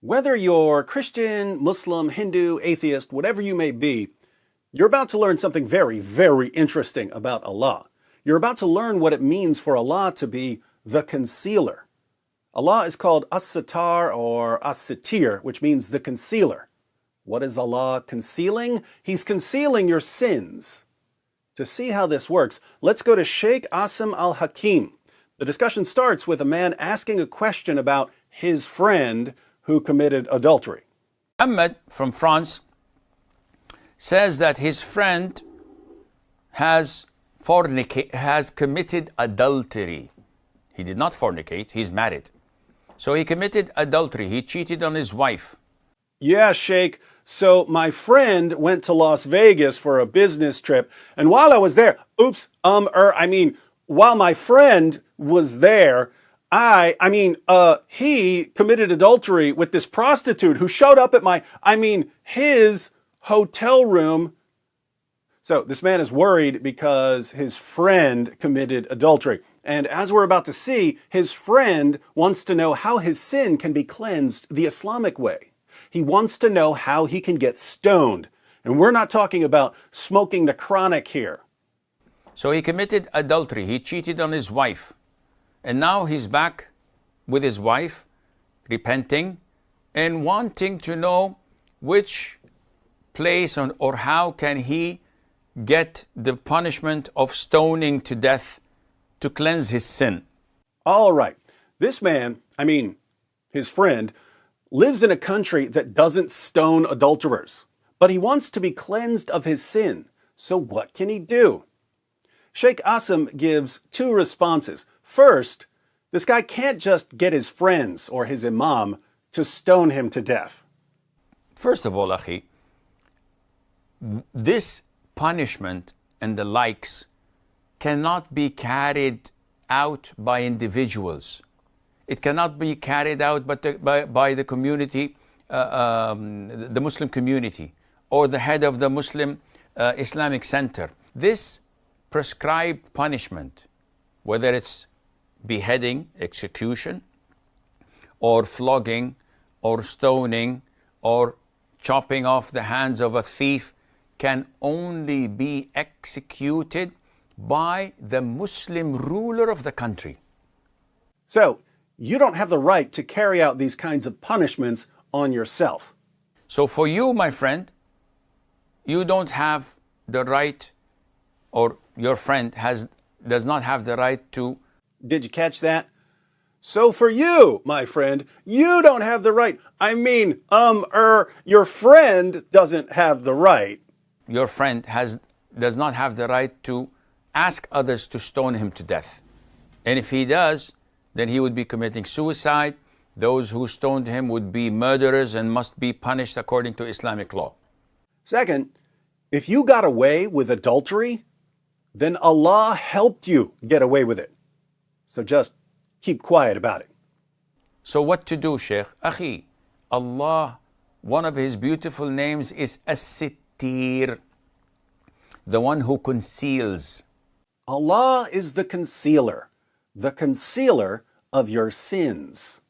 Whether you're Christian, Muslim, Hindu, atheist, whatever you may be, you're about to learn something very, very interesting about Allah. You're about to learn what it means for Allah to be the concealer. Allah is called al-Sattaar or al-Sitteer, which means the concealer. What is Allah concealing? He's concealing your sins. To see how this works, let's go to Sheikh Assim al-Hakeem. The discussion starts with a man asking a question about his friend who committed adultery. Muhammad from France says that his friend has committed adultery. He did not fornicate, he's married. So he committed adultery, he cheated on his wife. Yeah, Sheikh. So my friend went to Las Vegas for a business trip, and while I was there, while my friend was there, he committed adultery with this prostitute who showed up at his hotel room. So this man is worried because his friend committed adultery. And as we're about to see, his friend wants to know how his sin can be cleansed the Islamic way. He wants to know how he can get stoned. And we're not talking about smoking the chronic here. So he committed adultery, he cheated on his wife. And now he's back with his wife, repenting and wanting to know which place or how can he get the punishment of stoning to death to cleanse his sin. All right. This man, his friend, lives in a country that doesn't stone adulterers, but he wants to be cleansed of his sin. So what can he do? Sheikh Assim gives two responses. First, this guy can't just get his friends or his imam to stone him to death. First of all, Akhi, this punishment and the likes cannot be carried out by individuals. It cannot be carried out by the community, the Muslim community, or the head of the Muslim Islamic Center. This prescribed punishment, whether it's beheading, execution, or flogging, or stoning, or chopping off the hands of a thief, can only be executed by the Muslim ruler of the country. So, you don't have the right to carry out these kinds of punishments on yourself. So for you, my friend, you don't have the right, or your friend does not have the right to. Did you catch that? So for you, my friend, you don't have the right. Your friend doesn't have the right. Your friend does not have the right to ask others to stone him to death. And if he does, then he would be committing suicide. Those who stoned him would be murderers and must be punished according to Islamic law. Second, if you got away with adultery, then Allah helped you get away with it. So just keep quiet about it. So what to do, Sheikh? Akhi, Allah, one of his beautiful names is al-Sitteer, the one who conceals. Allah is the concealer of your sins.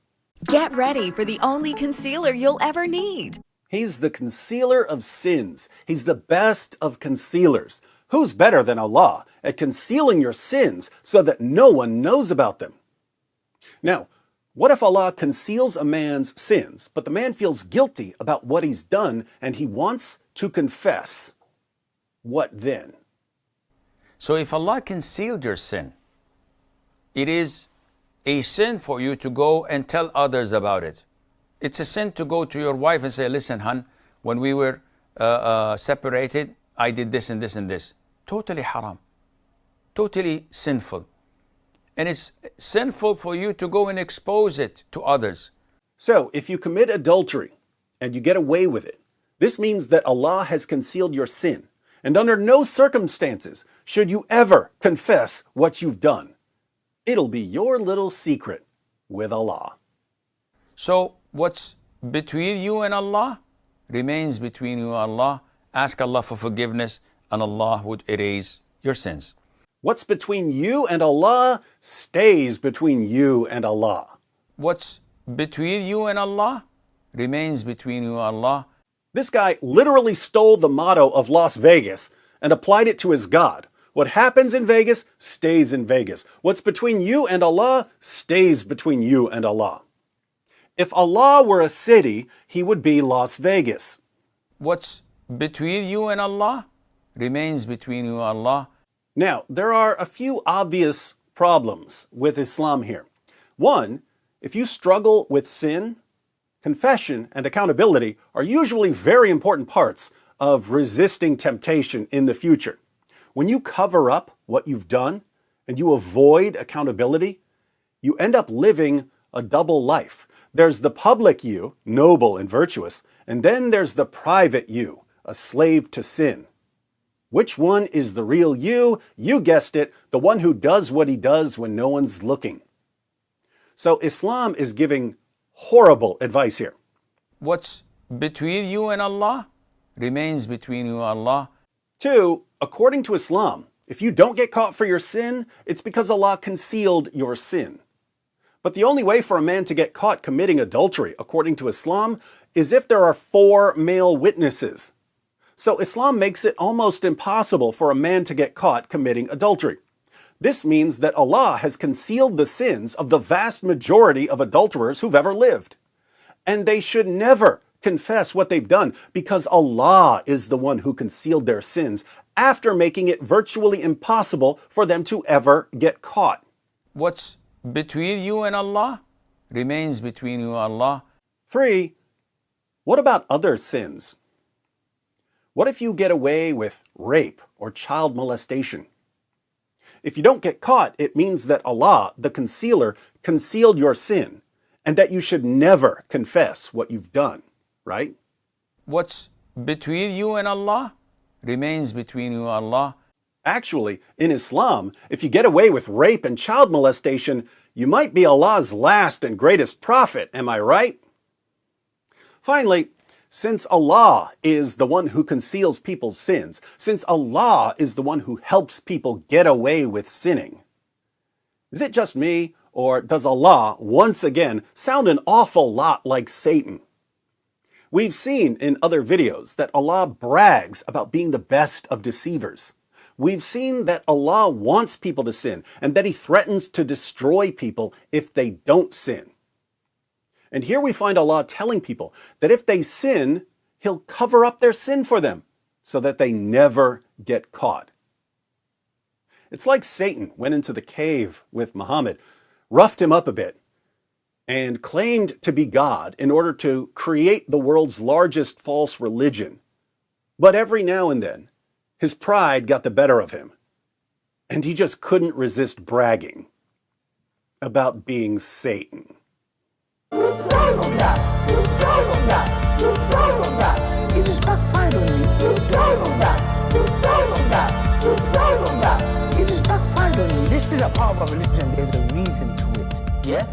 Get ready for the only concealer you'll ever need. He's the concealer of sins. He's the best of concealers. Who's better than Allah at concealing your sins so that no one knows about them? Now, what if Allah conceals a man's sins, but the man feels guilty about what he's done and he wants to confess? What then? So if Allah concealed your sin, it is a sin for you to go and tell others about it. It's a sin to go to your wife and say, listen, hon, when we were separated, I did this and this and this. Totally haram. Totally sinful. And it's sinful for you to go and expose it to others. So, if you commit adultery and you get away with it, this means that Allah has concealed your sin. And under no circumstances should you ever confess what you've done. It'll be your little secret with Allah. So, what's between you and Allah remains between you and Allah. Ask Allah for forgiveness, and Allah would erase your sins. What's between you and Allah stays between you and Allah. What's between you and Allah remains between you and Allah. This guy literally stole the motto of Las Vegas and applied it to his God. What happens in Vegas stays in Vegas. What's between you and Allah stays between you and Allah. If Allah were a city, he would be Las Vegas. What's between you and Allah remains between you and Allah. Now, there are a few obvious problems with Islam here. One, if you struggle with sin, confession and accountability are usually very important parts of resisting temptation in the future. When you cover up what you've done and you avoid accountability, you end up living a double life. There's the public you, noble and virtuous, and then there's the private you, a slave to sin. Which one is the real you? You guessed it, the one who does what he does when no one's looking. So Islam is giving horrible advice here. What's between you and Allah remains between you and Allah. 2, according to Islam, if you don't get caught for your sin, it's because Allah concealed your sin. But the only way for a man to get caught committing adultery, according to Islam, is if there are 4 male witnesses. So Islam makes it almost impossible for a man to get caught committing adultery. This means that Allah has concealed the sins of the vast majority of adulterers who've ever lived. And they should never confess what they've done because Allah is the one who concealed their sins after making it virtually impossible for them to ever get caught. What's between you and Allah remains between you and Allah. 3, what about other sins? What if you get away with rape or child molestation? If you don't get caught, it means that Allah, the concealer, concealed your sin and that you should never confess what you've done, right? What's between you and Allah remains between you and Allah. Actually, in Islam, if you get away with rape and child molestation, you might be Allah's last and greatest prophet, am I right? Finally, since Allah is the one who conceals people's sins, since Allah is the one who helps people get away with sinning, is it just me, or does Allah once again sound an awful lot like Satan? We've seen in other videos that Allah brags about being the best of deceivers. We've seen that Allah wants people to sin and that he threatens to destroy people if they don't sin. And here we find Allah telling people that if they sin, he'll cover up their sin for them so that they never get caught. It's like Satan went into the cave with Muhammad, roughed him up a bit, and claimed to be God in order to create the world's largest false religion. But every now and then, his pride got the better of him, and he just couldn't resist bragging about being Satan. It just backfired on you. It just backfired on you. This is a part of a religion. There's a reason to it. Yeah?